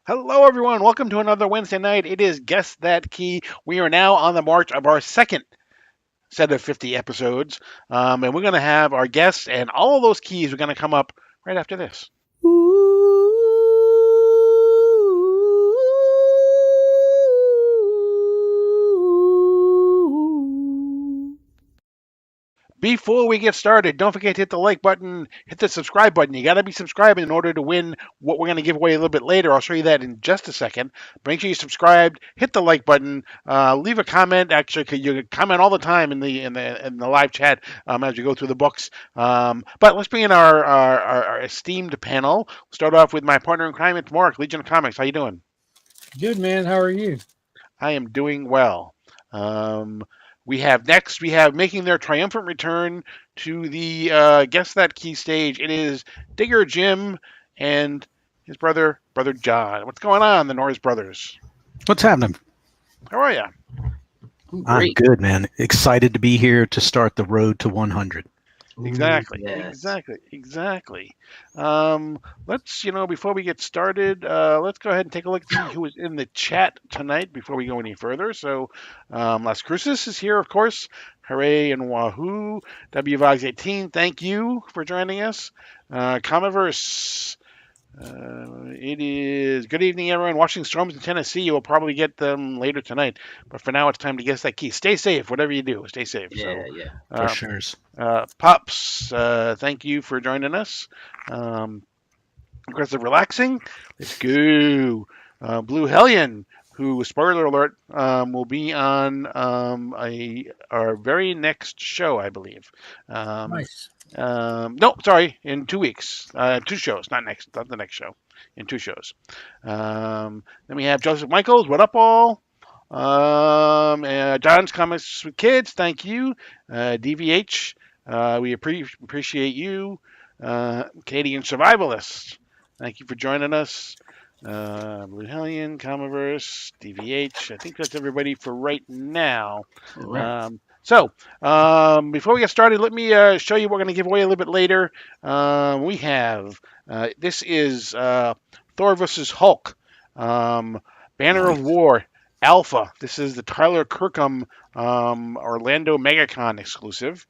Hello, everyone. Welcome to another Wednesday night. It is Guess That Key. We are now on the march of our second set of 50 episodes. And we're going to have our guests, and all of those keys are going to come up right after this. Before we get started, don't forget to hit the like button, hit the subscribe button. You got to be subscribed in order to win what we're going to give away a little bit later. I'll show you that in just a second. But make sure you subscribed, hit the like button, leave a comment. Actually, you comment all the time in the live chat as we go through the books. But let's bring in our esteemed panel. We'll start off with my partner in crime. It's Mark, Legion of Comics. How you doing? Good, man. How are you? I am doing well. Um, we have making their triumphant return to the Guess That Key stage. It is Digger Jim and his brother John. What's going on, the Norris brothers? What's happening? How are you? I'm I'm great. good, man. Excited to be here to start the road to 100. Exactly, Yes. exactly. Let's, before we get started, let's go ahead and take a look and see who is in the chat tonight before we go any further. So, Las Cruces is here, of course. Hooray and Wahoo. WVogs18, thank you for joining us. Comiverse, it is good evening, everyone. Watching storms in Tennessee. You will probably get them later tonight. But for now, it's time to guess that key. Stay safe, whatever you do. Stay safe. Yeah, So, yeah. For uh, sure. Pops, thank you for joining us. Aggressive Relaxing, let's go. Blue Hellion, who, spoiler alert, will be on our very next show, I believe. Um, Nice. no, sorry, in 2 weeks. Two shows, not the next show. In two shows. Then we have Joseph Michaels. What up, all? John's Comics with Kids. Thank you. DVH. We appreciate you. Canadian Survivalists. Thank you for joining us. Blue Hellion, Comiverse, DVH. I think that's everybody for right now. All right. Before we get started, let me show you what we're going to give away a little bit later. We have this is Thor versus Hulk, Banner of Nice. War, Alpha. This is the Tyler Kirkham Orlando MegaCon exclusive.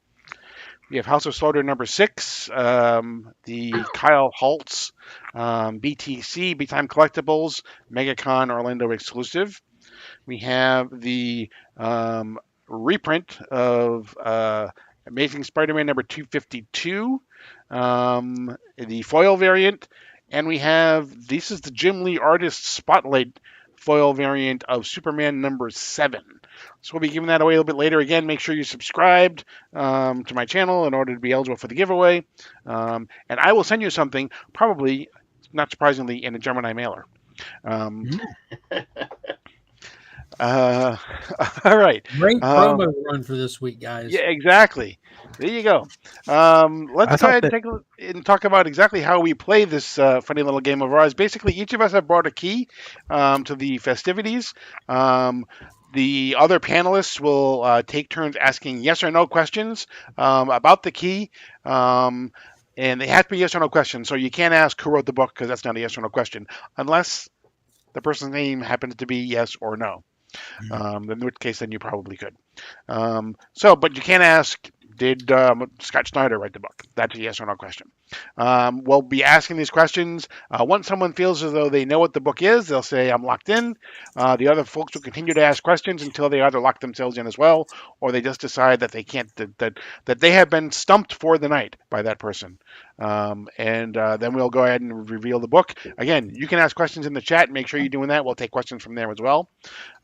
We have House of Slaughter number 6, the Kyle Holtz BTC, Big Time Collectibles, MegaCon Orlando exclusive. We have the reprint of Amazing Spider-Man number 252, the foil variant, and we have this is the Jim Lee Artist Spotlight foil variant of Superman number 7. So we'll be giving that away a little bit later. Again, make sure you're subscribed to my channel in order to be eligible for the giveaway. And I will send you something, probably, not surprisingly, in a Gemini mailer. Mm. Uh, all right. Great Um, promo run for this week, guys. yeah, exactly. There you go. Let's I go thought ahead and that take a look and talk about exactly how we play this funny little game of ours. Basically, each of us have brought a key to the festivities. The other panelists will take turns asking yes or no questions about the key. And they have to be yes or no questions. So you can't ask who wrote the book because that's not a yes or no question, unless the person's name happens to be yes or no. In which case, then you probably could. But you can't ask, did Scott Snyder write the book? That's a yes or no question. We'll be asking these questions. Once someone feels as though they know what the book is, they'll say, I'm locked in. The other folks will continue to ask questions until they either lock themselves in as well, or they just decide that they can't, that they have been stumped for the night by that person. And then we'll go ahead and reveal the book. Again, you can ask questions in the chat. Make sure you're doing that. We'll take questions from there as well.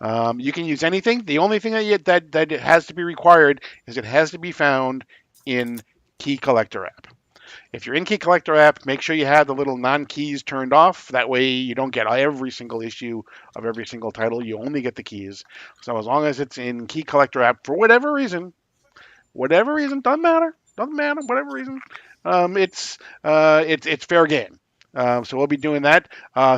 You can use anything. The only thing that it has to be required is it has to be found in Key Collector app. If you're in Key Collector app, make sure you have the little non-keys turned off. That way you don't get every single issue of every single title. You only get the keys. So as long as it's in Key Collector app for whatever reason, doesn't matter, whatever reason, it's fair game. So we'll be doing that.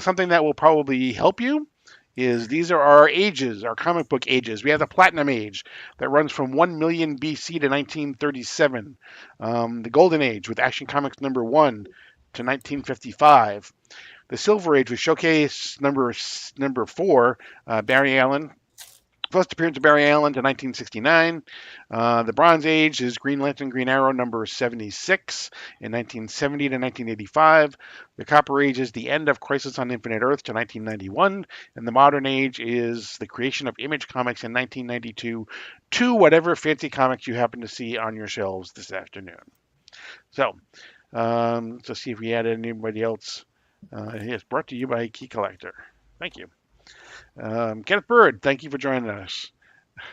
Something that will probably help you is these are our ages, our comic book ages. We have the Platinum Age that runs from 1 million BC to 1937. The Golden Age with Action Comics number 1 to 1955. The Silver Age was showcase number 4, Barry Allen. First appearance of Barry Allen to 1969. The Bronze Age is Green Lantern, Green Arrow number 76 in 1970 to 1985. The Copper Age is the end of Crisis on Infinite Earth to 1991. And the Modern Age is the creation of Image Comics in 1992 to whatever fancy comics you happen to see on your shelves this afternoon. So, let's see if we added anybody else. It's brought to you by Key Collector. Thank you. Kenneth Bird, thank you for joining us.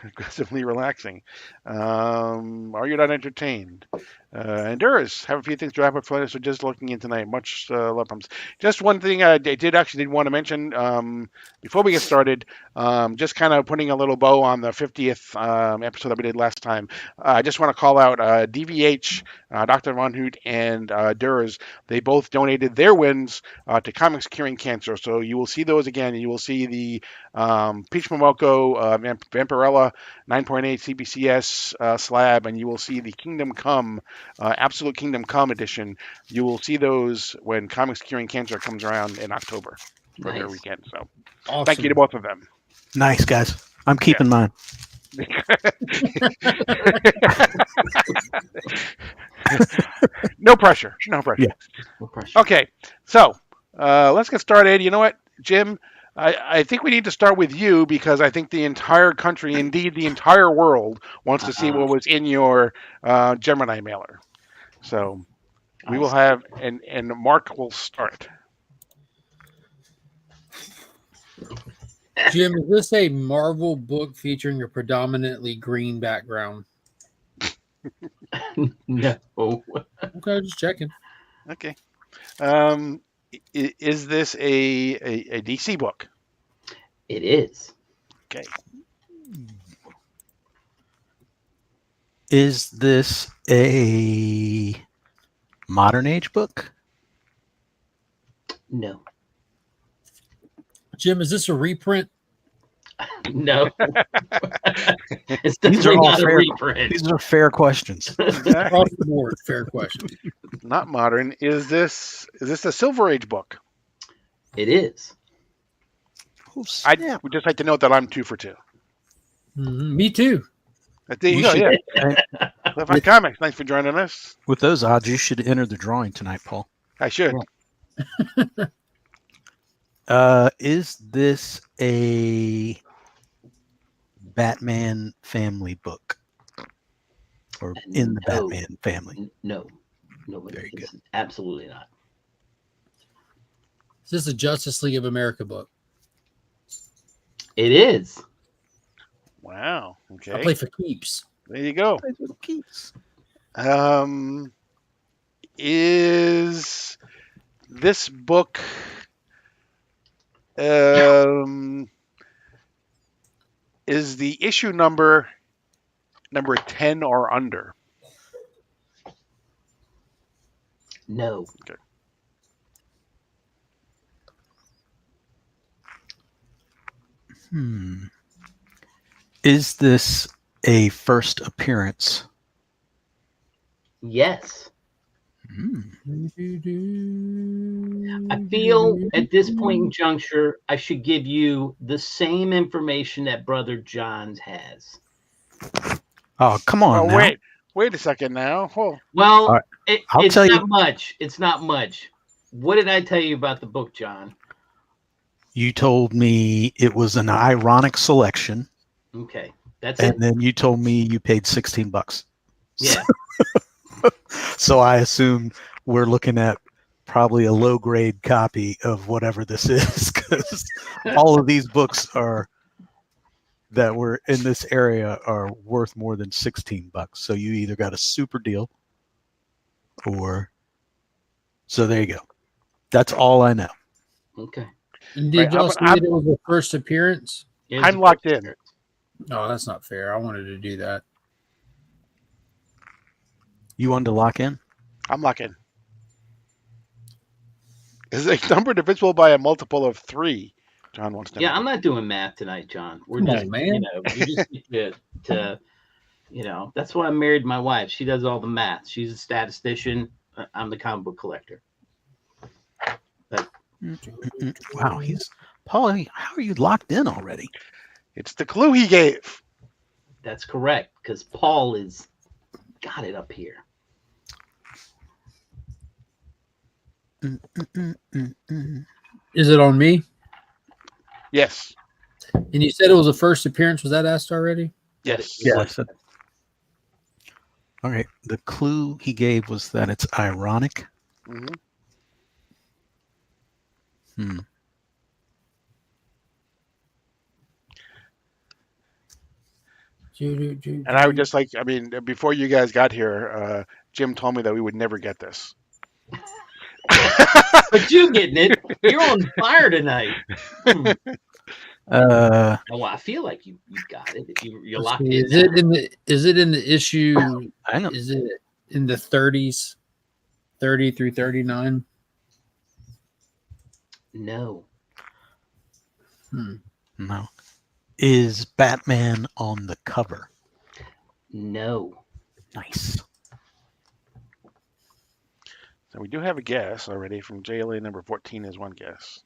Aggressively relaxing. Are you not entertained? And Duras, have a few things to wrap up for us. So just looking in tonight. Much love from. Just one thing I did want to mention before we get started. Just kind of putting a little bow on the 50th episode that we did last time. I just want to call out DVH, Dr. Von Hoot, and Duras. They both donated their wins to Comics Curing Cancer. So you will see those again. You will see the Peach Momoko Vampirella 9.8 CBCS slab, and you will see the Kingdom Come, Absolute Kingdom Come edition. You will see those when Comics Curing Cancer comes around in October for their weekend. So Awesome. thank you to both of them. Nice, guys. I'm keeping mine. No pressure. No pressure. Yeah. No pressure. Okay, so let's get started. You know what, Jim? I think we need to start with you because I think the entire country, indeed the entire world, wants to see what was in your Gemini mailer. So we will have, and Mark will start. Jim, is this a Marvel book featuring a predominantly green background? No. Okay, just checking. Okay. Is this a DC book? It is. Okay. Is this a modern age book? No. Jim, is this a reprint? No. It's These are definitely all not a fair. reprint. These are fair questions. Across the board, fair question. Not modern. Is this a Silver Age book? It is. I would just like to note that I'm 2 for 2. Me too. There you You go. should- Yeah. Left Comics. Thanks for joining us. With those odds, you should enter the drawing tonight, Paul. I should. Is this a Batman family book? Or in the No. Batman family? No. Very good. Absolutely not. Is this a Justice League of America book? It is. Wow. I Okay. play for keeps. There you go. Is this book is the issue number 10 or under? No. Is this a first appearance? Yes. I feel at this point in juncture, I should give you the same information that Brother John's has. Oh, come on. Oh, now. wait a second now. Oh, Well, All right. I'll it's tell not you- much. It's not much. What did I tell you about the book, John? You told me it was an ironic selection, Okay, that's it. and then you told me you paid $16. Yeah. So I assume we're looking at probably a low grade copy of whatever this is, because all of these books that were in this area are worth more than $16. So you either got a super deal or so there you go. That's all I know. Okay. And did Right, y'all I'm- see that it was a first appearance? Here's I'm the locked first in. appearance. No, that's not fair. I wanted to do that. You wanted to lock in? I'm locking. Is a number divisible by a multiple of 3? John wants to know. Yeah, I'm not doing math tonight, John. We're Come on, just, man. we just need to, that's why I married my wife. She does all the math. She's a statistician. I'm the comic book collector. But Wow, Paul. How are you locked in already? It's the clue he gave. That's correct, because Paul is got it up here. Is it on me? Yes. And you said it was a first appearance. Was that asked already? Yes. Yes. All right. The clue he gave was that it's ironic. hmm And I would just like, I mean, before you guys got here, Jim told me that we would never get this. But you getting it? You're on fire tonight. Oh, I feel like you got it. You're locked in. Is it in the issue? I know. Is it in the 30s, 30 through 39? No. No. Is Batman on the cover? No. Nice. So we do have a guess already from JLA number 14 is one guess.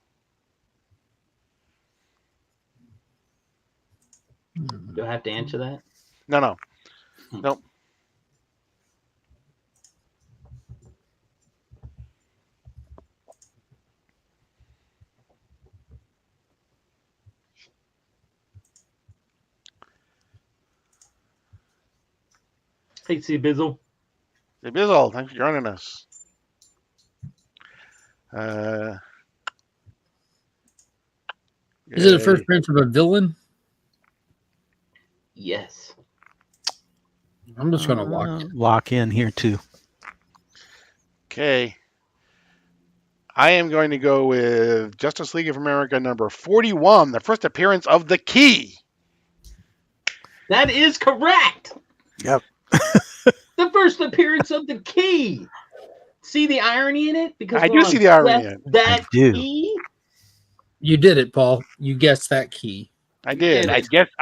Do I have to answer that? No. Nope. Hey, C Bizzle. Hey, Bizzle, thanks for joining us. Is it a first appearance of a villain? Yes. I'm just gonna lock in here too. Okay. I am going to go with Justice League of America number 41, the first appearance of the Key. That is correct. Yep. The first appearance of the Key. See the irony in it? Because I do see the irony in it. That I do. Key. You did it, Paul. You guessed that key. I did. I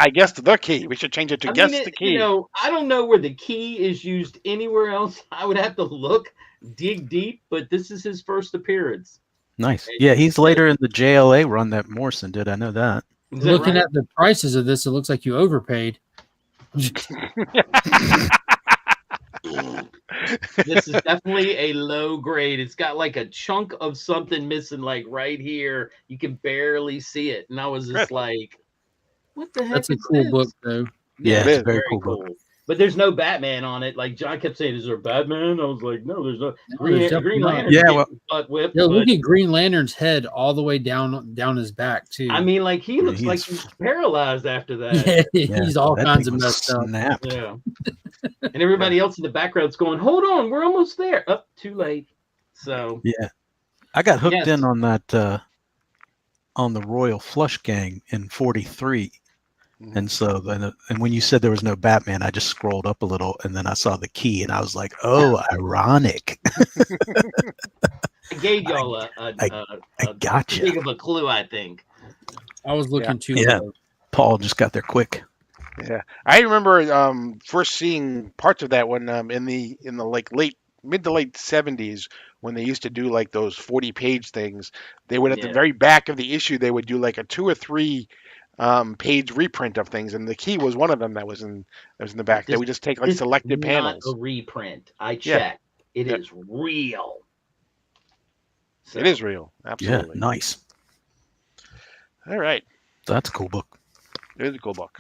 guessed the Key. We should change it to guess the Key. You know, I don't know where the Key is used anywhere else. I would have to look, dig deep, but this is his first appearance. Nice. Yeah, he's later in the JLA run that Morrison did. I know that. Is that Looking right? at the prices of this, it looks like you overpaid. This is definitely a low grade. It's got like a chunk of something missing, like right here. You can barely see it. And I was just like, what the heck? That's a is cool this? book, though. Yeah, it it's is a very cool book. But there's no Batman on it. Like John kept saying, is there a Batman? I was like, no, there's no. Green definitely not. Lantern. Yeah, well- butt whipped, Yeah, look but- at Green Lantern's head all the way down his back too. I mean, like he looks like he's- he's paralyzed after that. yeah, he's all that kinds thing of was messed up. snapped. Yeah. And everybody else in the background's going, hold on, we're almost there. Up, too late. So Yeah, I got hooked Yes. in on that on the Royal Flush Gang in '43, and so then and when you said there was no Batman, I just scrolled up a little, and then I saw the Key, and I was like, oh, ironic. I gave y'all I gotcha. big of a clue, I think. I was looking too Yeah. low. Paul just got there quick. Yeah, I remember first seeing parts of that when in the like mid to late 70s when they used to do like those 40-page things. They would at the Yeah. very back of the issue they would do like a 2 or 3 page reprint of things, and the Key was one of them that was in the back. They would just take like This selected is panels. Not a reprint. I Yeah. checked. It Yep. is real. So, It is real, Yeah, absolutely. nice. All right, That's a cool book. it is a cool book.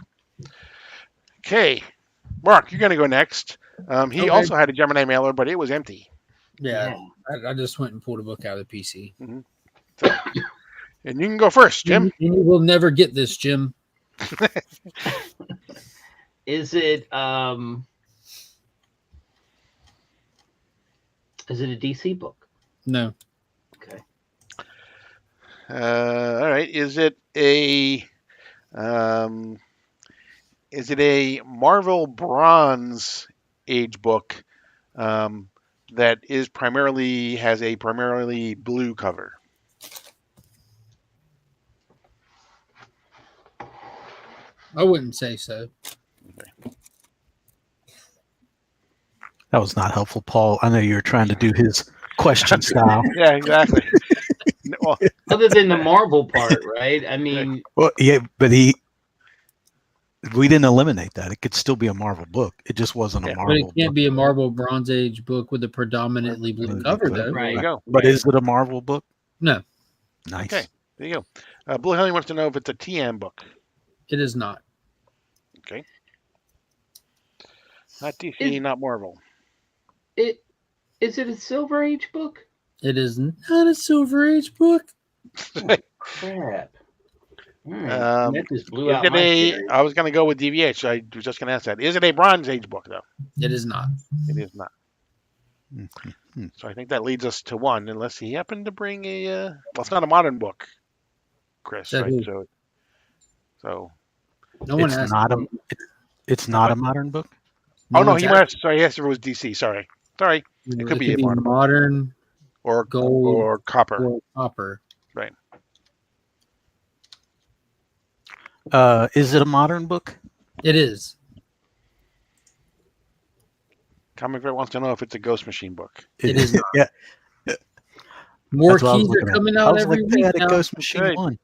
Okay, Mark, you're gonna go next. He Okay. also had a Gemini mailer, but it was empty. Yeah, I just went and pulled a book out of the PC. And you can go first, Jim. You will never get this, Jim. Is it a DC book? No. Okay. All right. Is it a Marvel Bronze Age book that has a primarily blue cover? I wouldn't say so. That was not helpful, Paul. I know you were trying to do his question style. Yeah, exactly. Well, Other than the Marvel part, right? I mean, Well, yeah, but we didn't eliminate that. It could still be a Marvel book. It just wasn't a Yeah. But it Marvel can't book. be a Marvel Bronze Age book with a predominantly blue Movie cover, cover. though. right. there you go. But is it a Marvel book? No, Nice. Okay. There you go. Blue Helly wants to know if it's a TM book. it is not. Okay. Not DC, Is- not Marvel. is it a Silver Age book? It is not a Silver Age book. Crap. All right. Um, That just blew Is out it my a? theory. I was going to go with DVH. I was just going to ask that. Is it a Bronze Age book though? It is not. It is not. Mhm. So I think that leads us to one, unless he happened to bring a. Well, it's not a modern book, Chris. Said Right? who? So. No one It's asked. not a. me. It's not a modern book. Oh no, one's he asked might. Sorry, yes, if it was DC. Sorry. me. it could be a modern modern Or gold or copper. or copper. Is it a modern book? It is. Comic Vet wants to know if it's a Ghost Machine book. It is not. Yeah, More that's what I was keys are looking at. coming I out was every like, they week had a now. Ghost Machine Good. 1.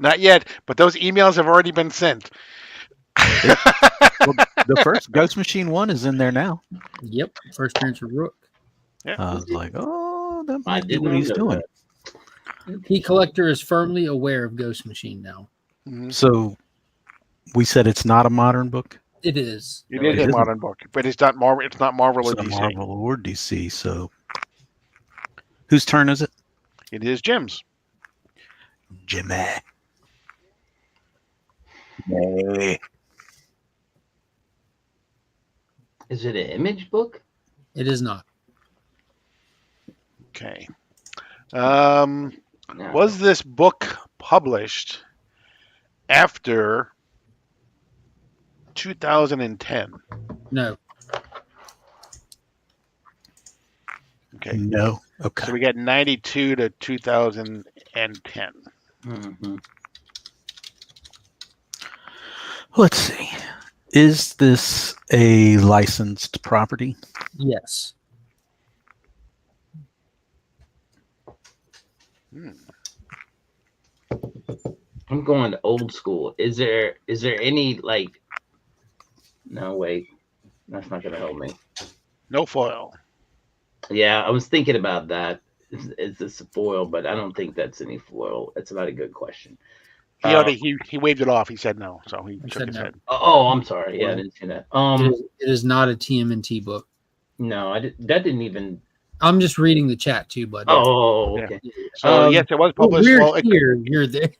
Not yet, but those emails have already been sent. Well, the first Ghost Machine 1 is in there now. Yep. First appearance of Rook. I was like, oh, that I might be did what not he's know doing. Key Collector is firmly aware of Ghost Machine now. Mhm. So we said it's not a modern book. It is. It No, is it a isn't. modern book, but it's not Marvel. It's not Marvel It's or not DC. Marvel or DC. So whose turn is it? It is Jim's. Jimmy. Hey. Is it an Image book? It is not. Okay. No. Was this book published after 2010? No. Okay. No. So Okay. we got 92 to 2010. Mhm. Let's see. Is this a licensed property? Yes. Hmm. I'm going to old school. Is there any like? No, wait, that's not gonna help me. No foil. Yeah, I was thinking about that. Is this a foil? But I don't think that's any foil. That's not a good question. He waved it off. He said no, so he He shook said his no. head. Oh, I'm sorry. Yeah, I didn't see that. It is not a TMNT book. No, that didn't even. I'm just reading the chat too, bud. Oh, Yeah. okay. So yes, it was published. We're Well, it, here. You're there.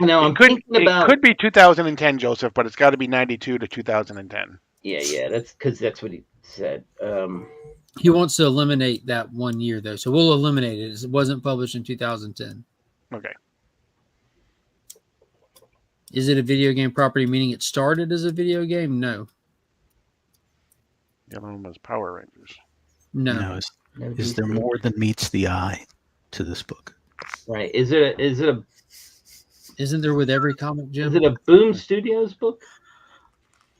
No, I'm thinking about. it could be 2010, Joseph, but it's got to be 92 to 2010. Yeah, that's because that's what he said. He wants to eliminate that 1 year though, so we'll eliminate it. It wasn't published in 2010. Okay. Is it a video game property? Meaning it started as a video game? No. The other one was Power Rangers. No. No. Is there more than meets the eye to this book? Right? Is it a Isn't there with every comic, Jim? Boom Studios book?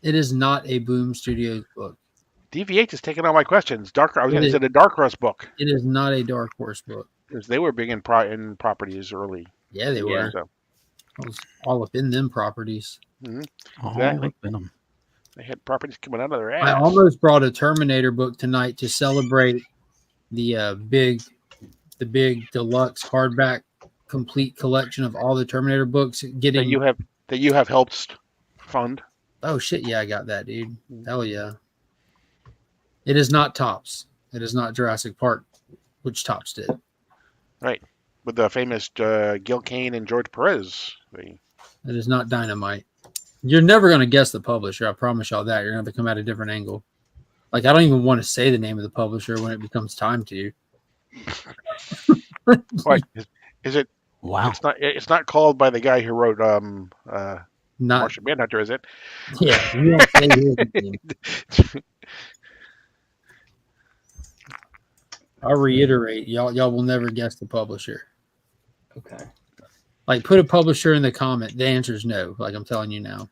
It is not a Boom Studios book. DVH is taking all my questions. I was going to It say the Dark Horse book, It is not a Dark Horse book. because they were big in properties early. Yeah, they Yeah. were. So I was all up in them properties. Oh, Exactly. Venom. they had properties coming out of their I ass. almost brought a Terminator book tonight to celebrate the big deluxe hardback complete collection of all the Terminator books. that Getting you have helped fund. oh shit, yeah, I got that, dude. Hell yeah. It is not Tops. It is not Jurassic Park, which Tops did. With the famous Gil Kane and George Perez. It is not Dynamite. You're never going to guess the publisher. I promise y'all that. You're going to have to come at a different angle. Like, I don't even want to say the name of the publisher when it becomes time to. What is it? Wow. It's not called by the guy who wrote Not, Martian Manhunter, is it? yeah. You don't say his name. I'll reiterate, y'all will never guess the publisher. Okay. Like, put a publisher in the comment. The answer is no. Like, I'm telling you now.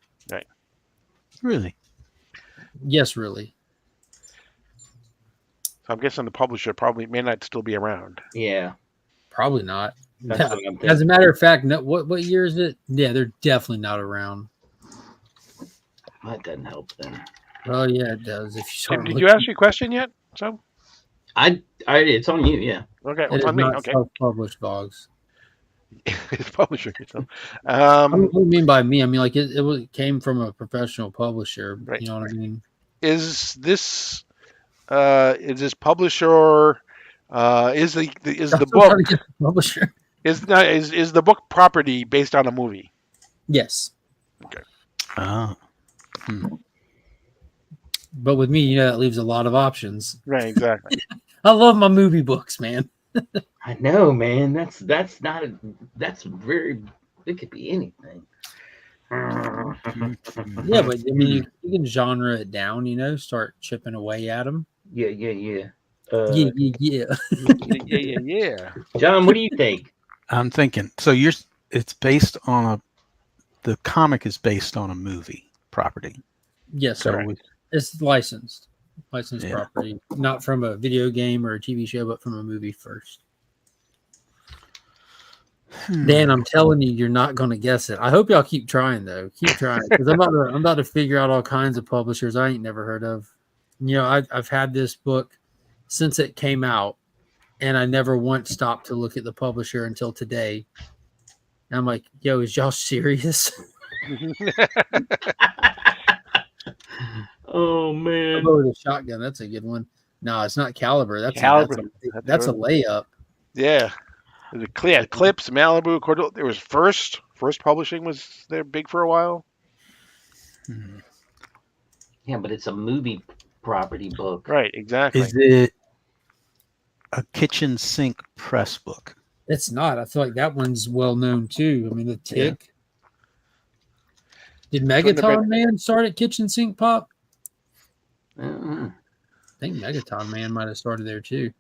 Really? Yes, really. So I'm guessing the publisher probably may not still be around. Yeah. Probably not. That's Yeah. what I'm thinking. As a matter of fact, no, what year is it? Yeah, they're definitely not around. That doesn't help then. Oh yeah, it does. If you Tim, start did looking, you ask your question yet? So It's on you, yeah. okay, well, it it's is on me. not Okay, self-published, Boggs. it's publisher. So, What do you mean by me? I mean, like came from a professional publisher. Right. You know what I mean? is this publisher? Is the book Publisher? is the book property based on a movie? Yes, Oh. but with me, that leaves a lot of options. Right, exactly. I love my movie books, man. I know, man. That's very. It could be anything. Yeah, but I mean, you can genre it down. Start chipping away at them. Yeah. Yeah. yeah. John, what do you think? I'm thinking. So it's based on the comic is based on a movie property. Yes, So sir. It's licensed Yeah. property, not from a video game or a TV show, but from a movie first. Dan, I'm telling you, you're not going to guess it. I hope y'all keep trying though. Keep trying because I'm about to figure out all kinds of publishers I ain't never heard of. I've had this book since it came out, and I never once stopped to look at the publisher until today. And I'm like, yo, is y'all serious? Oh man. Oh, the shotgun. That's a good one. No, it's not Caliber. That's Caliber. That's a layup. Yeah. Clips, Malibu, Cordell. There was First Publishing was there big for a while. Yeah, but it's a movie property book. Right, exactly. Is it a kitchen sink press book? It's not. I feel like that one's well known too. I mean, the Tick. Did Megaton Man start at Kitchen Sink Pop? I think Megaton Man might have started there too.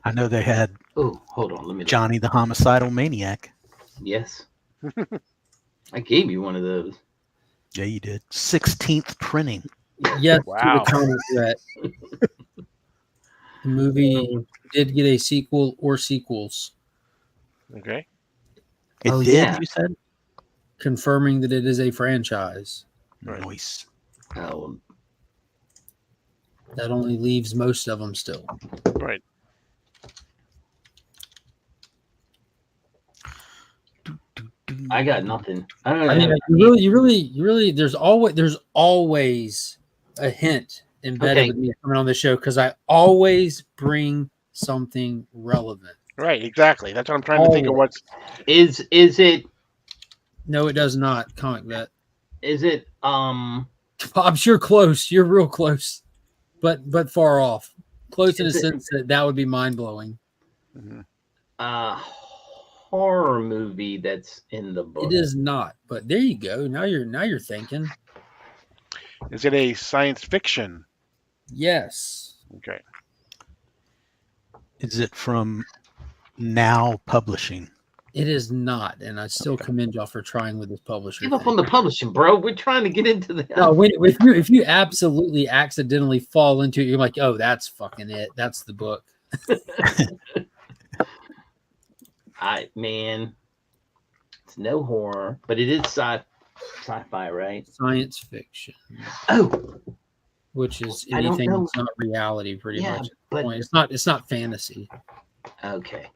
I know they had Oh, hold on. Let me. Johnny the Homicidal Maniac. Yes. I gave you one of those. Yeah, you did. 16th printing. Yes, Wow. to the comic threat. The movie did get a sequel or sequels, Okay. It Oh, did, yeah. you said? confirming that it is a franchise. Right. Nice. Oh, That only leaves most of them still. Right. I got nothing. I don't know. I mean, you really. There's always a hint embedded Okay. with me coming on the show because I always bring something relevant. Right, exactly. That's what I'm trying to think of. What's Is it No, it does not. Comic Vet. Bob's, you're close. You're real close, but far off. Close in a Is it- sense that would be mind blowing. a horror movie that's in the book? It is not, but there you go. Now you're thinking. is it a science fiction? Yes, Okay. Is it from Now Publishing? it is not, and I still commend y'all for trying with this publisher. Give up thing. on the publishing, bro. We're trying to get into the. No, if you absolutely accidentally fall into it, you're like, oh, that's fucking it. That's the book. Man, it's no horror, but it is sci-fi, right? Science fiction, Oh, which is I don't anything know. that's not reality, pretty yeah, much. At the but point. It's not fantasy. okay.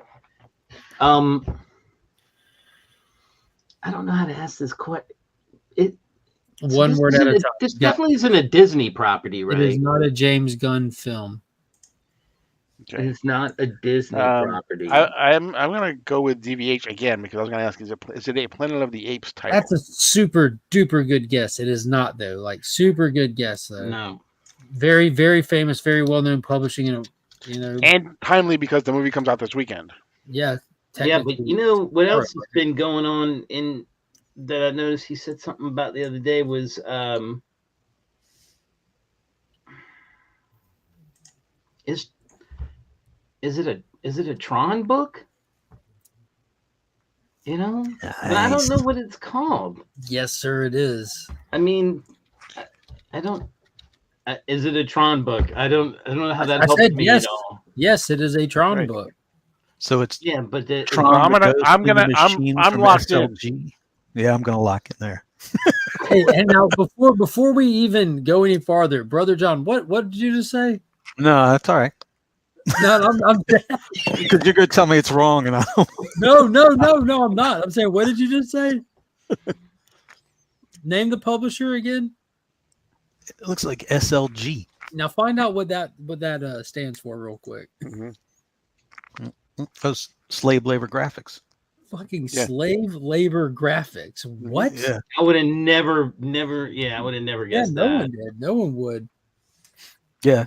I don't know how to ask this question. One word at a time. This Yeah. definitely isn't a Disney property, It right? is not a James Gunn film. Okay. It's not a Disney property. I'm gonna go with DVH again because I was gonna ask: is it a Planet of the Apes title? That's a super duper good guess. It is not though. Like super good guess though. No. Very very famous, very well known publishing. And timely because the movie comes out this weekend. Yeah. Yeah, but technically. you know what All else has been going on in that I noticed he said something about the other day was is it a Tron book? You know? But I don't know what it's called. Yes, sir. It is. I mean, I don't. Is it a Tron book? I don't know how that I helps said me yes. at all. Yes, it is a Tron Right. book. So it's Yeah, but Tron. I'm the gonna- Ghost I'm in the gonna- Machine I'm from locked in. SLG. Yeah, I'm gonna lock in there. Hey, and now before we even go any farther, Brother John, what did you just say? No, that's all right. No, I'm Because you're gonna tell me it's wrong, and I don't. no, I'm not. I'm saying, what did you just say? Name the publisher again. It looks like SLG. Now find out what that stands for real quick. Mhm. Those slave labor graphics. Fucking Yeah. slave labor graphics. What? Yeah. I would have never. Yeah, I would have never Yeah, guessed no that. one did. No one would. Yeah.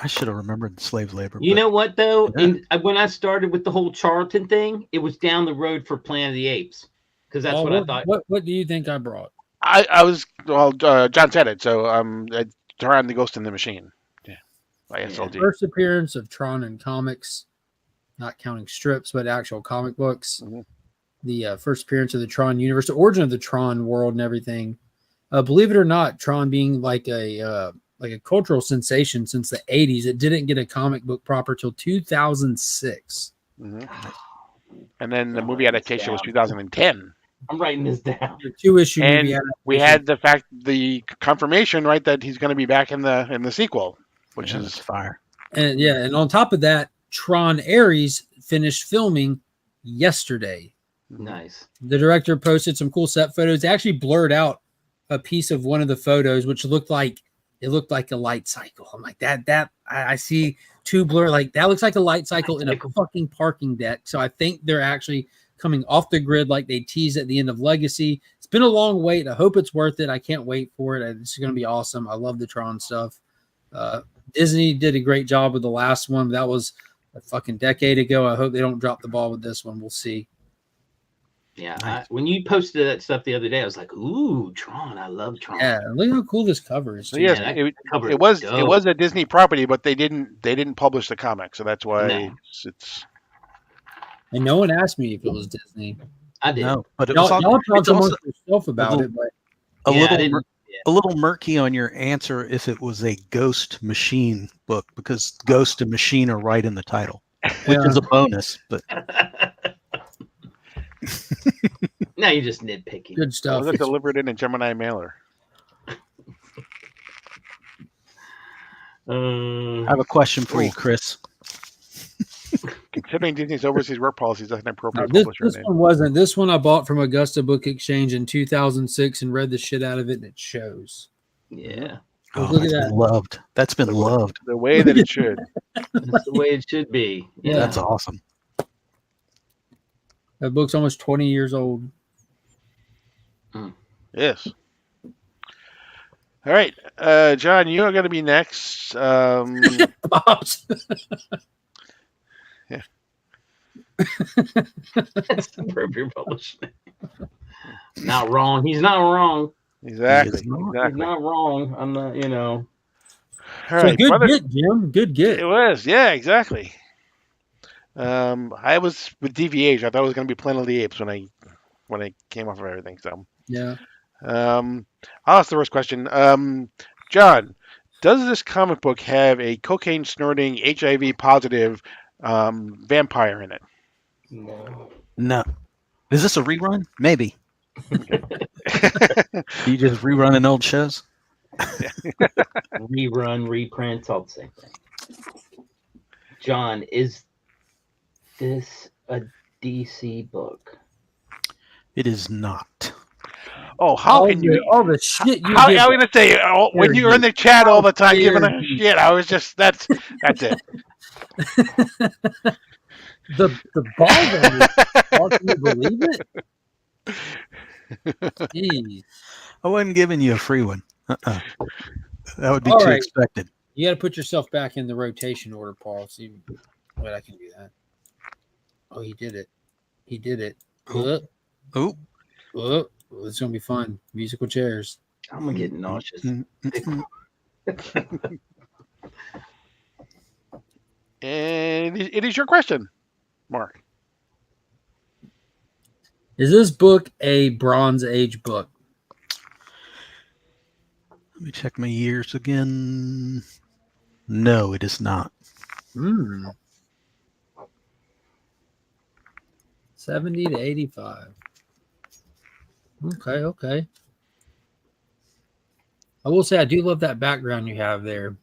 I should have remembered slave labor. You but- know what though? Yeah. When I started with the whole Charlton thing, it was down the road for Planet of the Apes because that's Oh, what I thought. What do you think I brought? I was John said it, so Tron the Ghost in the Machine. Yeah, by SLG. First appearance of Tron in comics, not counting strips, but actual comic books. Mhm. The first appearance of the Tron universe, the origin of the Tron world, and everything. Believe it or not, Tron being like a cultural sensation since the '80s, it didn't get a comic book proper till 2006. Mhm. And then the I'm movie writing this adaptation was down. 2010. I'm writing this down. The 2-issue And movie we adaptation. had the confirmation, right, that he's going to be back in the sequel, which Yeah, is that's fire. And on top of that, Tron Ares finished filming yesterday. Nice. The director posted some cool set photos. They actually blurred out a piece of one of the photos, which looked like a light cycle. I'm like, I see two blur, like that looks like a light cycle in a fucking parking deck. So I think they're actually coming off the grid like they teased at the end of Legacy. It's been a long wait. I hope it's worth it. I can't wait for it. It's going to be awesome. I love the Tron stuff. Disney did a great job with the last one. That was a fucking decade ago. I hope they don't drop the ball with this one. We'll see. Yeah. Nice. When you posted that stuff the other day, I was like, "Ooh, Tron! I love Tron." Yeah, look how cool this cover is. so too. yes, that it cover is was dope. a Disney property, but they didn't publish the comic, so that's why No. it's And no one asked me if it was Disney. I did. No, but it Y'all, was y'all talk it's also amongst yourself about little- it, but a Yeah, I little didn't- a little murky on your answer if it was a Ghost Machine book, because Ghost and Machine are right in the title, which Yeah. is a bonus. But Now you're just nitpicking. good was stuff. it delivered in a Gemini mailer? I have a question for you, Chris. Considering Disney's overseas work policies doesn't No, appropriate this publisher name. one wasn't. This one I bought from Augusta Book Exchange in 2006 and read the shit out of it, and it shows. Yeah, Oh, Look at that's that. been loved. That's been loved. The way that it should. that's the way it should be. Yeah. That's awesome. That book's almost 20 years old. Yes. All right, John, you are going to be next. Bob's. That's the appropriate publishing. Not wrong. He's not wrong. Exactly. He is not. He's Exactly. not wrong. I'm not. All So right, good brother. get, Jim. Good get. It was, yeah, exactly. I was with DVH. I thought it was going to be Planet of the Apes when I came off of everything. So, Yeah. I'll ask the first question. John, does this comic book have a cocaine snorting, HIV positive vampire in it? No. No, is this a rerun? Maybe. You just rerunning old shows? Rerun, reprints, all the same thing. John, is this a DC book? It is not. Oh, how can you? all the shit you How, get? I was going to say when you're in the chat all the time giving a shit. I was just that's it. The balls on this. Paul, can you believe it? Jeez. I wasn't giving you a free one. That would be All too right. expected. You got to put yourself back in the rotation order, Paul. See, wait, I can do that. Oh, he did it. He did it. Oh. It's gonna be fun. Musical chairs. I'm gonna get nauseous. And it is your question, Mark. Is this book a Bronze Age book? Let me check my years again. No, it is not. Hmm. 70 to 85. Okay. I will say I do love that background you have there.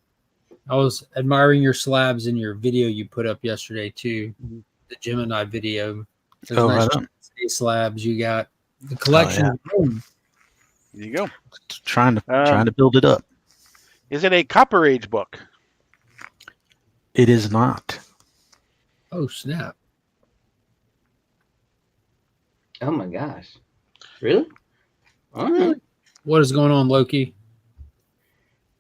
I was admiring your slabs in your video you put up yesterday too, the Gemini video. Those nice right on. slabs you got. The collection. There you go. Trying to build it up. Is it a Copper Age book? It is not. Oh snap! Oh my gosh. Really? All right. What is going on, Loki?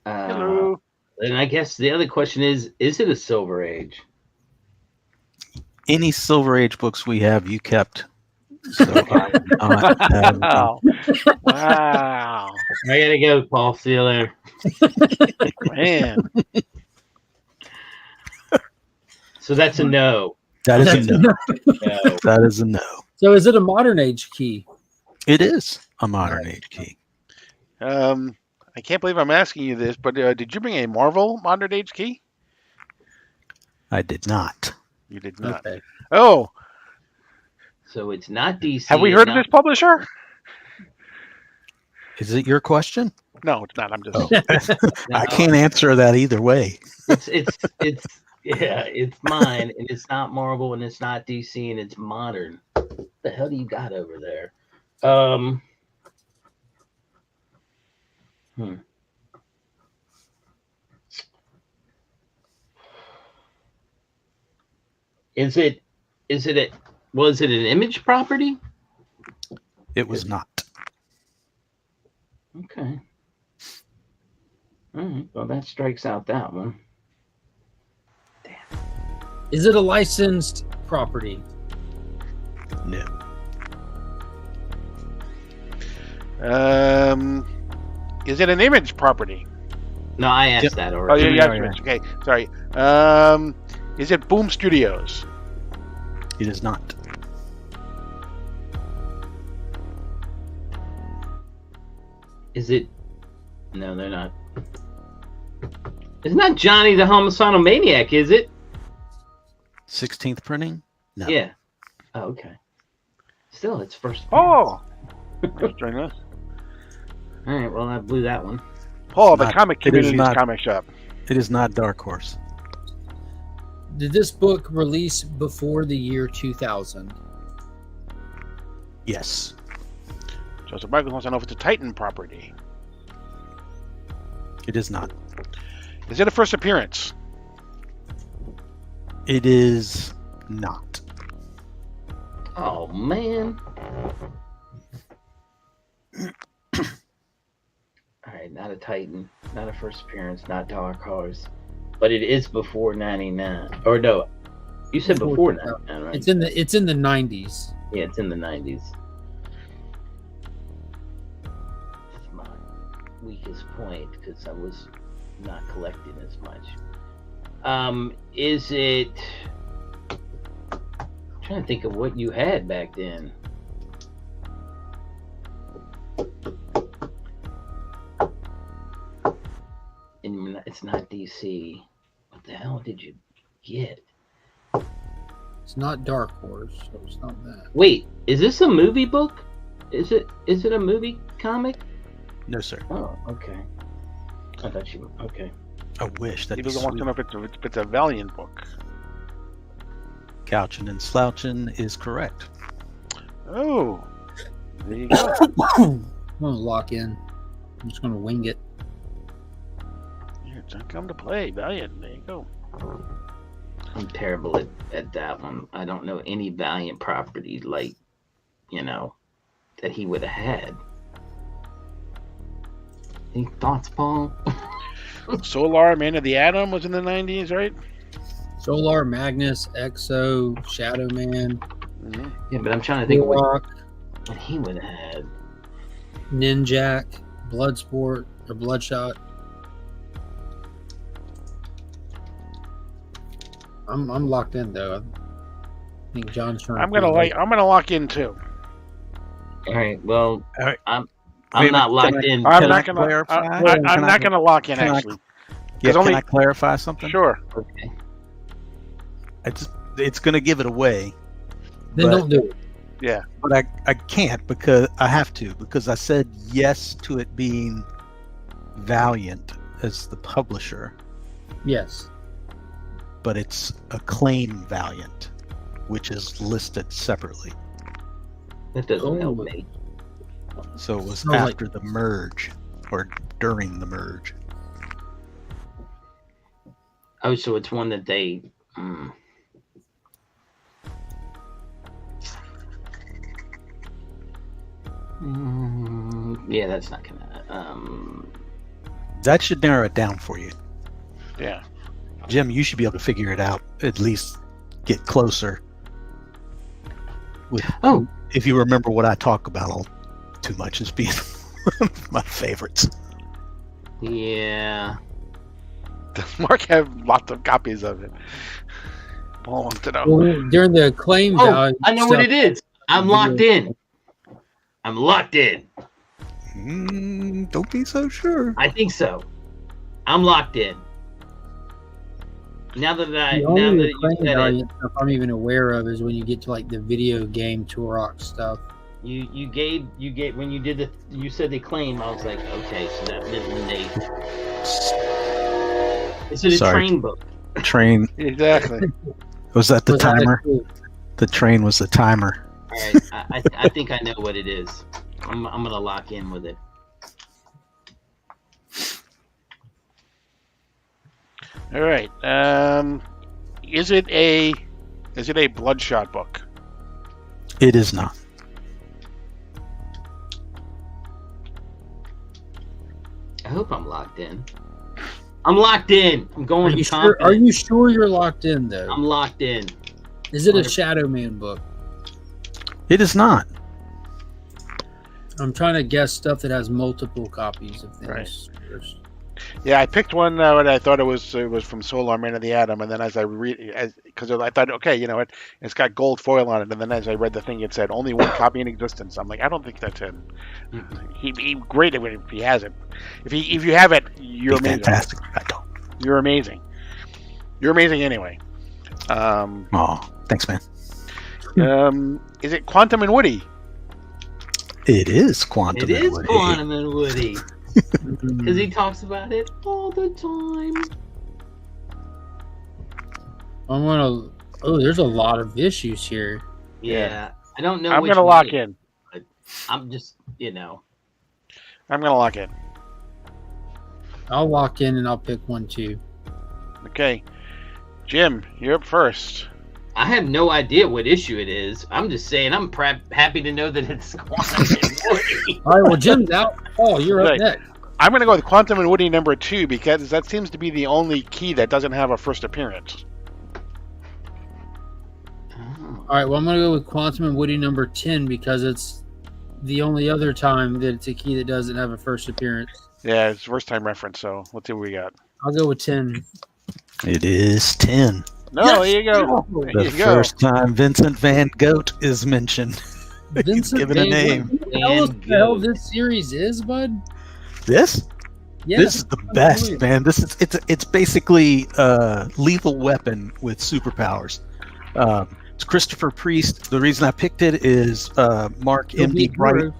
Hello. And I guess the other question is it a Silver Age? Any Silver Age books we have, you kept. So Wow. Wow. I gotta go, Paul. See you later. Man. So that's a no. that is a no. No. That is a no. So is it a modern age key? It is a modern age key. I can't believe I'm asking you this, but did you bring a Marvel Modern Age key? I did not. You did not. Okay. Oh, So it's not DC. have we heard of this publisher? Is it your question? No, it's not. I'm just. Oh. I can't answer that either way. It's yeah, it's mine, and it's not Marvel, and it's not DC, and it's modern. What the hell do you got over there? Was it an Image property? It was not. Okay. All right. Well, that strikes out that one. Is it a licensed property? No. Is it an Image property? No, I asked Yep. that Oh, already. yeah, Image. Okay, sorry. Is it Boom Studios? It is not. Is it? No, they're not. It's not Johnny the Homicidal Maniac, is it? 16th printing? No. Yeah. Oh, okay. Still, it's first. Oh, let's join us. All right. Well, I blew that one. Paul, the Not- comic it is community's not- comic shop. It is not Dark Horse. Did this book release before the year 2000? Yes. Joseph Michaels wants to know if it's a Titan property. It is not. Is it a first appearance? It is not. Oh man. All right, not a Titan, not a first appearance, not Dark Horse, but it is before '99. Or no, you said before '99, right? It's in the 90s. Yeah, it's in the '90s. That's my weakest point because I was not collecting as much. Is it? I'm trying to think of what you had back then. And it's not DC. What the hell did you get? It's not Dark Horse, so it's not that. Wait, is this a movie book? Is it a movie comic? No, sir. Oh, okay. I thought you were okay. I wish that He doesn't want to know if it's a Valiant book. Couching and Slouching is correct. Oh, there you go. I'm gonna lock in. I'm just gonna wing it. Here, it's come to play. Valiant. There you go. I'm terrible at that one. I don't know any Valiant property like, that he would have had. Any thoughts, Paul? Solar Man of the Atom was in the 90s, right? Solar, Magnus, Exo, Shadow Man, Mm-hmm. Yeah, but I'm trying to think of Warlock, what he would have had. Ninjak, Bloodsport, or Bloodshot. I'm locked in though. I think John's trying. I'm gonna lock in too. All right. Well, All right. I'm Wait, not can locked I- in. I'm Can I not gonna. clarify? I'm Can not I- gonna lock in can I- actually. Yeah, There's can only- I clarify something? Sure. Okay. It's going to give it away. Then but- don't do it. Yeah. But I can't because I have to, because I said yes to it being Valiant as the publisher, Yes. but it's Acclaim Valiant, which is listed separately. That doesn't help Oh. me. So it was Sounds like- after the merge or during the merge. Oh, so it's one that they. Yeah, that's not gonna. That should narrow it down for you. Yeah. Jim, you should be able to figure it out, at least get closer. Oh, If you remember what I talk about all too much as being one of my favorites. yeah. Does Mark have lots of copies of it? Paul wants to know. Well, during the Acclaim Oh, Valiant I know what it is. I'm Video. locked in. I'm locked in. Don't be so sure. I think so. I'm locked in. Now that The you only Acclaim said it, Valiant stuff I'm even aware of is when you get to like the video game Turok stuff. you gave when you did you said the claim. I was like, okay, so that meant when they. It's in a Sorry. train book. Train, Exactly. was that the Was that timer? cool? The train was the timer. All right, I think I know what it is. I'm gonna lock in with it. All right. Is it a Bloodshot book? It is not. I hope I'm locked in. I'm locked in. I'm Are going you, sure, confident. are you sure you're locked in though? I'm locked in. Is it a Shadow Man book? It is not. I'm trying to guess stuff that has multiple copies of things. Right. first. Yeah, I picked one when I thought it was from Solar Man of the Atom, and then as I read, because I thought, okay, you know what, it's got gold foil on it, and then as I read the thing, it said only one copy in existence. I'm like, I don't think that's him. He great if he has it. If you have it, you're Be amazing. fantastic. I don't. You're amazing. You're amazing anyway. Oh, thanks, man. Is it Quantum and Woody? It is Quantum. It is and Woody. Quantum and Woody because he talks about it all the time. I'm gonna. Oh, there's a lot of issues here. Yeah, I don't know. I'm which gonna one lock it- in. I'm just, I'm gonna lock in. I'll lock in and I'll pick one too. Okay, Jim, you're up first. I have no idea what issue it is. I'm just saying I'm happy to know that it's Quantum and Woody. All right, well, Jim's out. Oh, you're up Right. next. I'm gonna go with Quantum and Woody number 2 because that seems to be the only key that doesn't have a first appearance. Oh. All right, well, I'm gonna go with Quantum and Woody number 10 because it's the only other time that it's a key that doesn't have a first appearance. Yeah, it's first time reference. So let's see what we got. I'll go with 10. It is 10. No, Yes! there you go. Oh, There The you go. first time Vincent Van Gogh is mentioned. He's Vincent given a Van name. Gogh. You know what the hell Van this series is, bud? This? Yeah, This is the best, man. It's basically Lethal Weapon with superpowers. It's Christopher Priest. The reason I picked it is Mark M.D. Bright.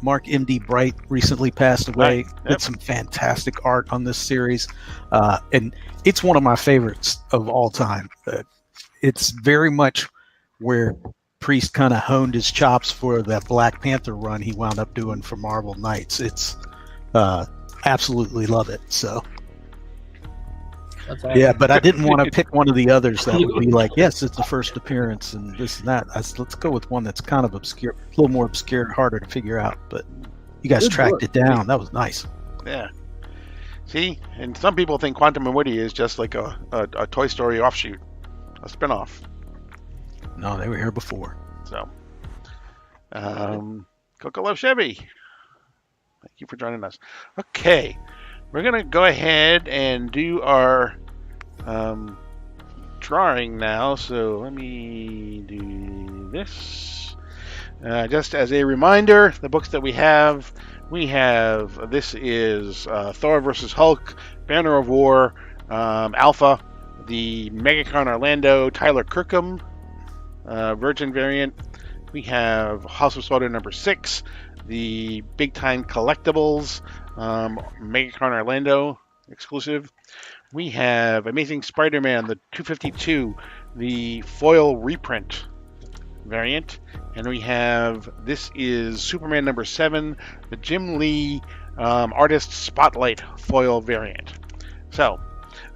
Mark M.D. Bright recently passed away. Right. Did some fantastic art on this series, and it's one of my favorites of all time. It's very much where Priest kind of honed his chops for that Black Panther run he wound up doing for Marvel Knights. It's absolutely love it. So That's awesome. yeah, but I didn't want to pick one of the others that would be like, yes, it's the first appearance and this and that. Let's go with one that's kind of obscure, a little more obscure, harder to figure out. But you guys Good tracked work. it down. That was nice. Yeah. See, and some people think Quantum and Woody is just like a Toy Story offshoot, a spinoff. No, they were here before. So, Coco Love Chevy, thank you for joining us. Okay, we're gonna go ahead and do our drawing now. So let me do this. Just as a reminder, the books that we have, this is Thor vs. Hulk, Banner of War, Alpha, the MegaCon Orlando, Tyler Kirkham, Virgin variant. We have House of Slaughter number 6, the Big Time Collectibles, MegaCon Orlando exclusive. We have Amazing Spider-Man, the 252, the foil reprint variant. And we have, this is Superman number 7, the Jim Lee Artist Spotlight foil variant. So,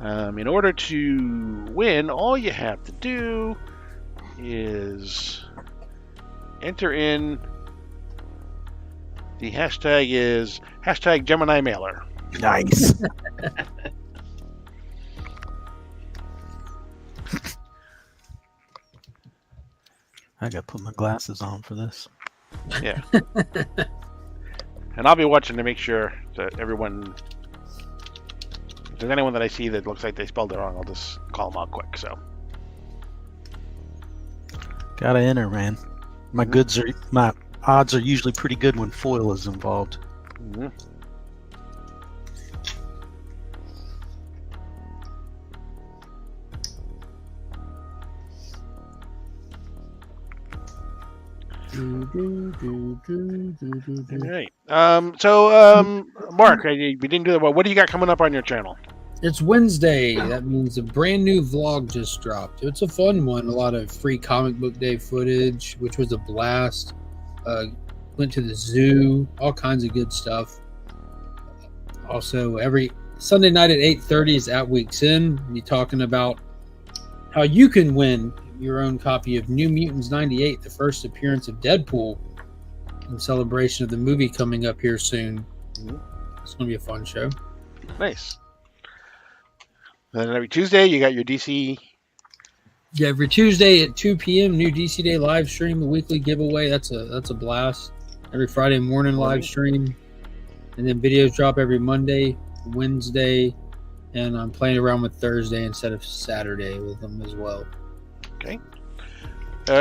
in order to win, all you have to do is enter in, the hashtag is hashtag Gemini Mailer. Nice. I gotta put my glasses on for this. Yeah. And I'll be watching to make sure that everyone, if there's anyone that I see that looks like they spelled it wrong, I'll just call them out quick. So Gotta enter, man. My odds are usually pretty good when foil is involved. mm-hmm. All right. Mark, we didn't do that. What do you got coming up on your channel? It's Wednesday. That means a brand new vlog just dropped. It's a fun one. A lot of free comic book day footage, which was a blast. Went to the zoo, all kinds of good stuff. Also, every Sunday night at 8:30 is At Week's End. We'll be talking about how you can win your own copy of New Mutants 98, the first appearance of Deadpool, in celebration of the movie coming up here soon. It's going to be a fun show. Nice. And then every Tuesday, you got your DC. Yeah, every Tuesday at 2 p.m., new DC Day live stream, a weekly giveaway. That's a blast. Every Friday morning live stream. And then videos drop every Monday, Wednesday, and I'm playing around with Thursday instead of Saturday with them as well. Okay.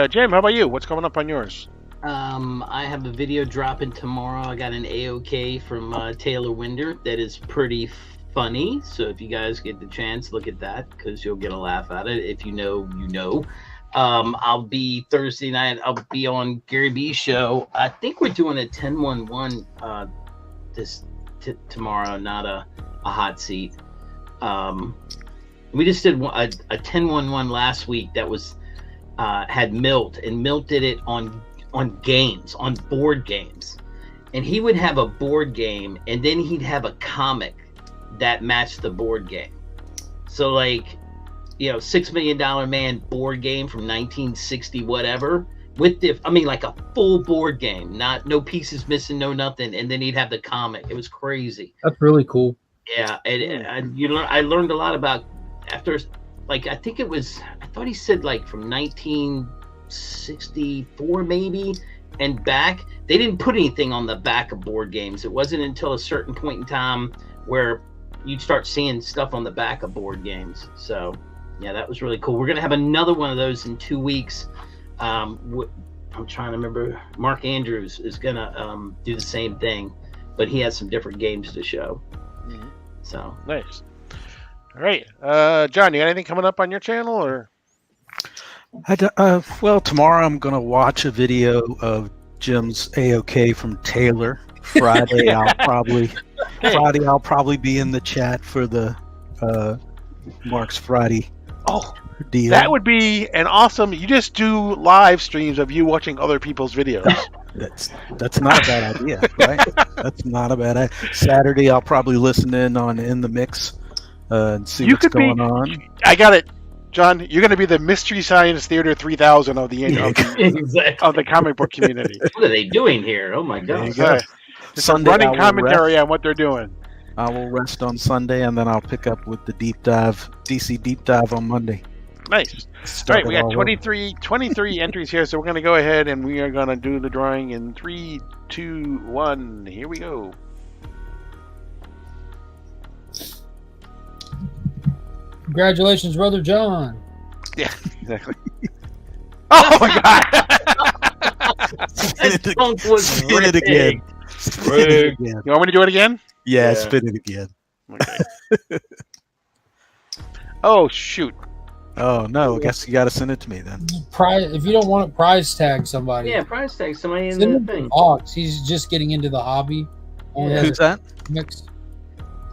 Jim, how about you? What's coming up on yours? I have a video dropping tomorrow. I got an AOK from Taylor Winder that is pretty funny. So if you guys get the chance, look at that because you'll get a laugh at it. If you know, you know. I'll be Thursday night. I'll be on Gary B's show. I think we're doing a 10-1-1 tomorrow, not a hot seat. We just did a 10-1-1 last week that was had Milt, and Milt did it on games, on board games. And he would have a board game, and then he'd have a comic that matched the board game. So like, $6 Million Man board game from 1960 whatever, with like a full board game, no pieces missing, no nothing, and then he'd have the comic. It was crazy. That's really cool. Yeah, and I learned a lot about after, like, I thought he said like from 1964 maybe and back. They didn't put anything on the back of board games. It wasn't until a certain point in time where you'd start seeing stuff on the back of board games. So yeah, that was really cool. We're gonna have another one of those in 2 weeks. I'm trying to remember. Mark Andrews is gonna do the same thing, but he has some different games to show. Mm-hmm. So nice. All right, John, you got anything coming up on your channel, or? Well, tomorrow I'm gonna watch a video of Jim's AOK from Taylor. Friday I'll probably be in the chat for the Mark's Friday. Oh, deal. That would be an awesome. You just do live streams of you watching other people's videos. That's not a bad idea, right? That's not a bad idea. Saturday I'll probably listen in on In the Mix and see what's going on. I got it, John. You're going to be the Mystery Science Theater 3000 of the of the comic book community. What are they doing here? Oh my god! Just Sunday, running commentary on what they're doing. I will rest on Sunday, and then I'll pick up with the DC deep dive on Monday. Nice. All right, we got 23 entries here, so we're going to go ahead and we are going to do the drawing in 3, 2, 1. Here we go. Congratulations, Brother John. Yeah, exactly. Oh my god! Spin it again. You want me to do it again? Yeah, spin it again. Okay. Oh shoot! Oh no, I guess you got to send it to me then. Prize, if you don't want it, prize tag somebody. Yeah, price tag somebody in Send the him to thing. Vox. He's just getting into the hobby. Only Yeah. has Who's that? a mix.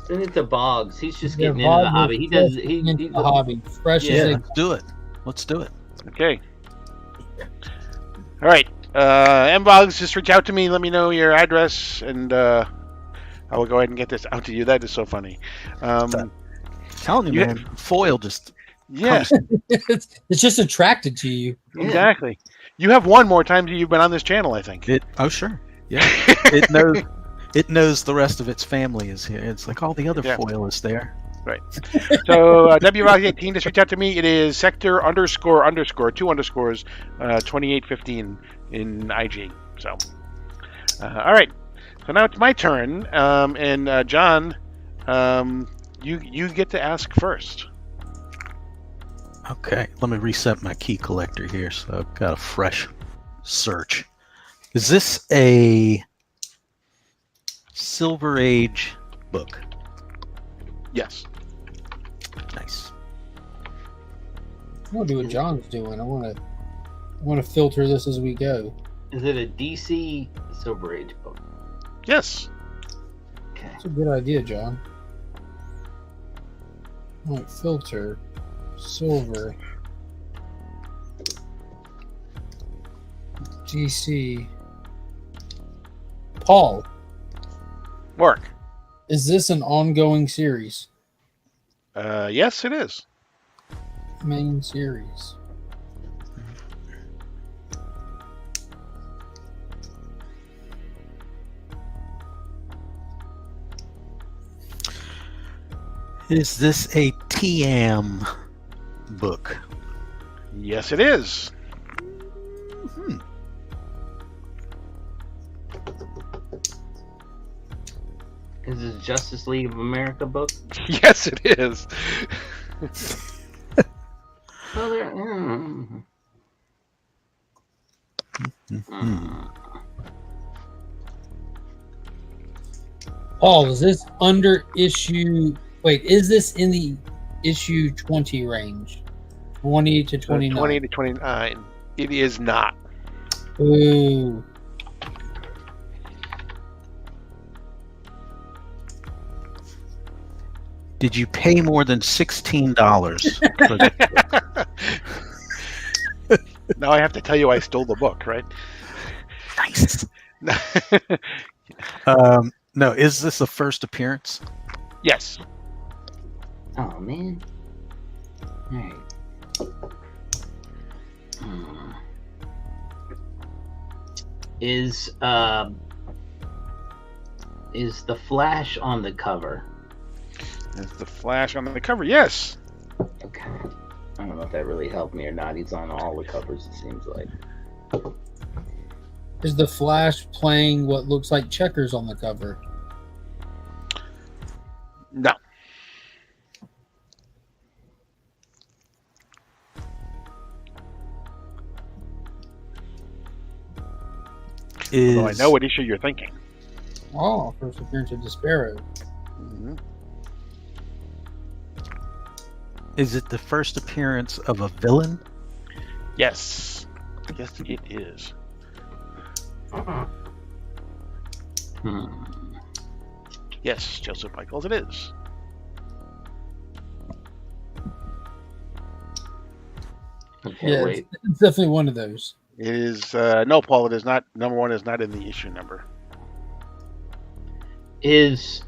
Send it to Boggs. He's just Yeah, getting into the Vox hobby. is He does. just He, getting into he the hobby. Fresh Yeah. as they Let's do it. Let's do it. Okay. All right. Mbogs, just reach out to me. Let me know your address, and I will go ahead and get this out to you. That is so funny. Telling you, Yeah. man, foil just Yeah, it's just attracted to you. Yeah. exactly. You have won more times than you've been on this channel, I think. it. Oh sure, yeah. It knows the rest of its family is here. It's like all the other Yeah. foil is there. So WRock18, just reach out to me. It is sector __ 2 underscores 2815 in IG. So, all right. So now it's my turn, and John, you get to ask first. Okay, let me reset my key collector here, so I've got a fresh search. Is this a Silver Age book? Yes. Nice. I want to do what John's doing. I want to filter this as we go. Is it a DC Silver Age book? Yes. Okay. That's a good idea, John. All right, filter, silver, GC. Paul, Mark. is this an ongoing series? Yes, it is. Main series. Is this a TM book? Yes, it is. Hmm. Is this Justice League of America book? Yes, it is. Well, there. Paul, is this under issue? Wait, is this in the issue 20 range? 20 to 29. 20 to 29. It is not. Ooh. Did you pay more than $16 for the Now I have to tell you I stole the book, right? Nice. No, is this a first appearance? Yes. Oh man. Alright. Is the Flash on the cover? Is the Flash on the cover? Yes. Okay. I don't know if that really helped me or not. He's on all the covers, it seems like. Is the Flash playing what looks like checkers on the cover? No. Is So I know what issue you're thinking. Oh, first appearance of Despero. Mhm. Is it the first appearance of a villain? Yes. Yes, it is. Yes, Joseph Michaels, it is. Okay, Yeah, wait. it's definitely one of those. It is. No, Paul, it is not. Number one is not in the issue number. Is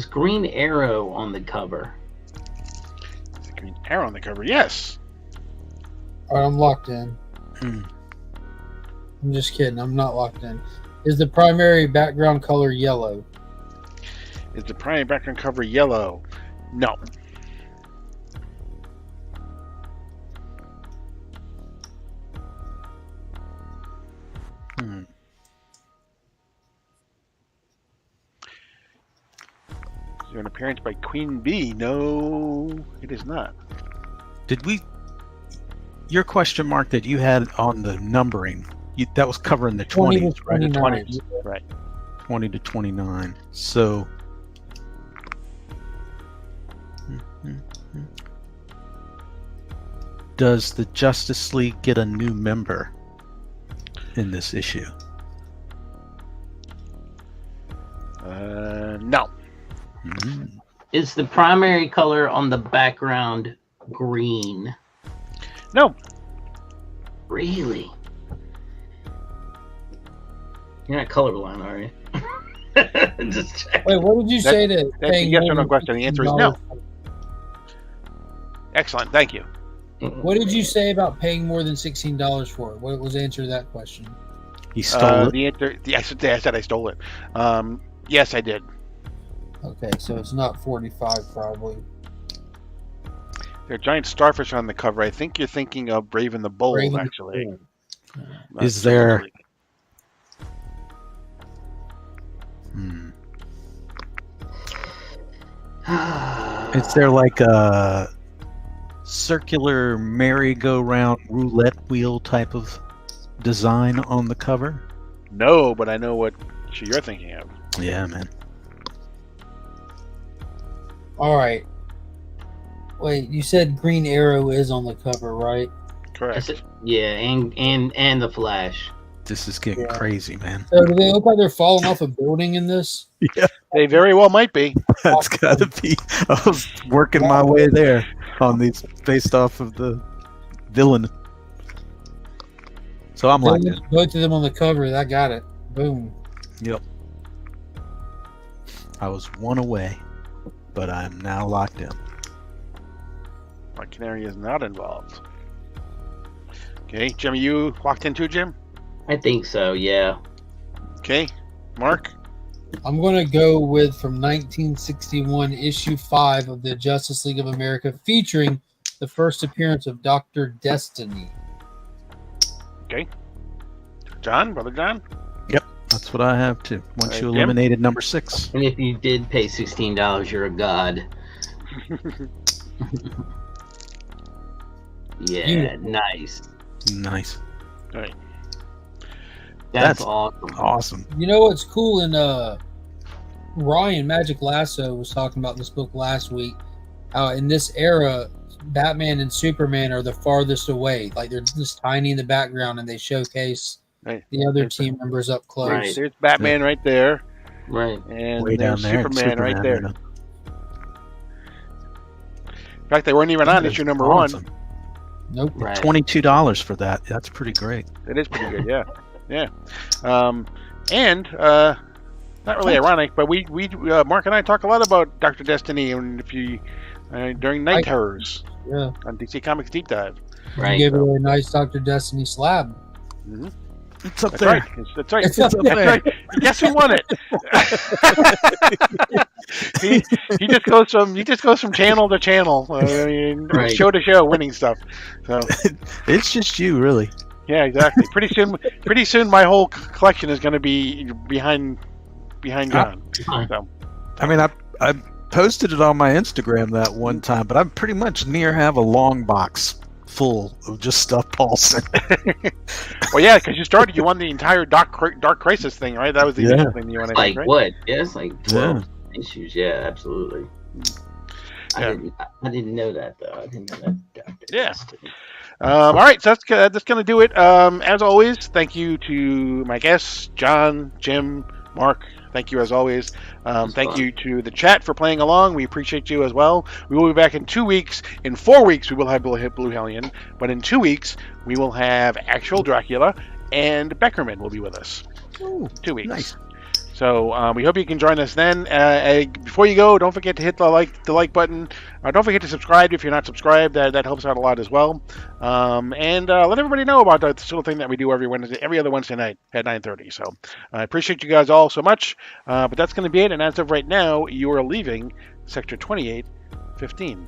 Green Arrow on the cover? Is the Green Arrow on the cover? Yes. All right, I'm locked in. Hmm. I'm just kidding. I'm not locked in. Is the primary background color yellow? Is the primary background cover yellow? No. Hmm. Is there an appearance by Queen Bee? No, it is not. Did we? Your question mark that you had on the numbering, that was covering the 20 to 20s, right? 29. 20s. Right. 20 to 29. So does the Justice League get a new member in this issue? No. Mm. Is the primary color on the background green? No. Really? You're not colorblind, are you? Just check. Wait, what did you say to That's a paying yes more or no than question. The answer is no. $16? Excellent. Thank you. What did you say about paying more than $16 for it? What was the answer to that question? He stole it. The answer. I said I stole it. Yes, I did. Okay, so it's not 45 probably. There are giant starfish on the cover. I think you're thinking of Brave and the Bold, Brave and the actually. Bold. Not Is there- Justice League. Is there like a circular merry-go-round roulette wheel type of design on the cover? No, but I know what you're thinking of. Yeah, man. All right. Wait, you said Green Arrow is on the cover, right? Correct. Yeah, and the Flash. This is getting Yeah. crazy, man. So do they look like they're falling off a building in this? They very well might be. That's gotta be. I was working my way there on these based off of the villain. So I'm like, Both of them on the cover. That got it. Boom. yep. I was one away, but I'm now locked in. My Canary is not involved. Okay, Jim, are you locked in too, Jim? I think so. Yeah. Okay, Mark. I'm going to go with from 1961, issue 5 of the Justice League of America, featuring the first appearance of Dr. Destiny. John, brother John. That's what I have too. Once you Jim? eliminated number 6. And if you did pay $16, you're a god. Yeah, nice. Nice. All right. That's That's awesome. Awesome. You know what's cool? Ryan Magic Lasso was talking about this book last week. How in this era, Batman and Superman are the farthest away. Like they're just tiny in the background, and they showcase Right. the other team members up close. Right. There's Batman right there, Right. and Way down there's there. Superman right there. you know. In fact, they weren't even on issue number Awesome. Nope. Right. $22 for that. That's pretty great. one. It is pretty good, yeah, yeah. And not really ironic, but we Mark and I talk a lot about Dr. Destiny, and if you during Night Terrors Yeah. on DC Comics Deep Dive. Right. You gave it a nice Dr. Destiny slab. Mm-hmm. It's up That's there. right. That's right. It's up That's there. right. Guess who won it? he just goes from channel to channel, Right. show to show, winning stuff. So It's just you, really. yeah, exactly. Pretty soon, my whole collection is going to be behind John. So I mean, I posted it on my Instagram that one time, but I'm pretty much near have a long box full of just stuff Paul sent. well, yeah, because you won the entire Dark Crisis thing, right? That was the Yeah. initial thing you won, I Like think, right? what? Yeah, it's like 12 Yeah. issues. Yeah, absolutely. Yeah. I didn't know that though. I didn't know that. Dr. Yeah. Destiny. All right, so that's going to do it. As always, thank you to my guests, John, Jim, Mark. Thank you as always. Thank you to the chat for playing along. We appreciate you as well. We will be back in 2 weeks. In 4 weeks, we will have Blue Hellion. But in 2 weeks, we will have actual Dracula, and Beckerman will be with us. Ooh, 2 weeks. nice. So we hope you can join us then. Before you go, don't forget to hit the like button. Don't forget to subscribe if you're not subscribed. That helps out a lot as well. And let everybody know about this little thing that we do every other Wednesday night at 9:30. So I appreciate you guys all so much. But that's going to be it. And as of right now, you are leaving Sector 2815.